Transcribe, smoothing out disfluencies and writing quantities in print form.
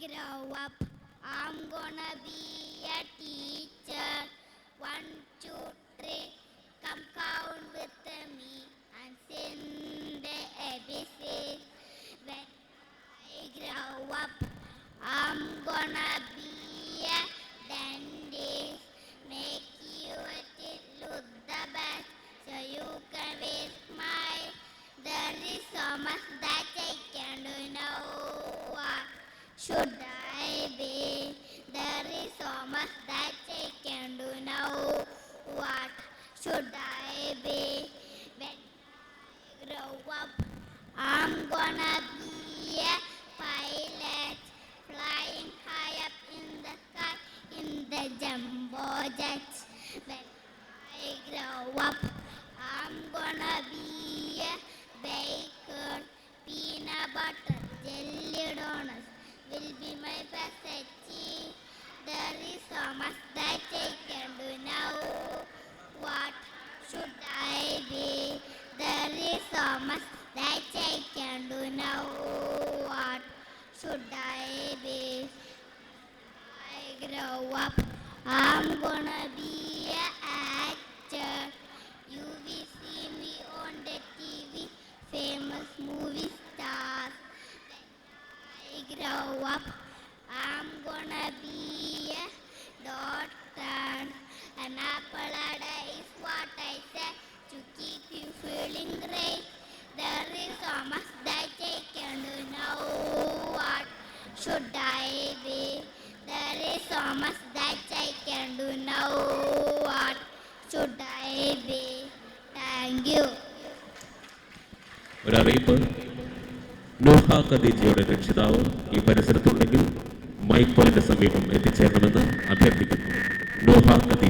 grow up, I'm gonna be a teacher. 1, 2, 3, come count with me and sing the ABC. When I grow up, I'm gonna be a dentist. Make your teeth look the best so you can be smile. There is so much that I can do now. What should I be? There is so much that I can do now. What should I be? When I grow up, I'm gonna be a pilot, flying high up in the sky in the jumbo jet. When I grow up, I'm gonna be a baker. Peanut butter, jelly donuts will be my specialty. There is so much that I can do now. What should I be? There is so much that I can do now. What should I be? I grow up, I'm gonna be an actor. You will see me on the TV, famous movie stars. When I grow up, I'm gonna be a doctor. An apple a day is what I say to keep you feeling great. There is so much that I can do now. What should I be? There is so much that I can do now. What should I be? Thank you. ഒരറിയിപ്പ്. Noah ഖദീജയുടെ രക്ഷിതാവ് ഈ പരിസരത്തുണ്ടെങ്കിൽ mic point സമീപം എത്തിച്ചേരണമെന്ന് അഭ്യർത്ഥിക്കുന്നു. നോഹ ഖദീജ.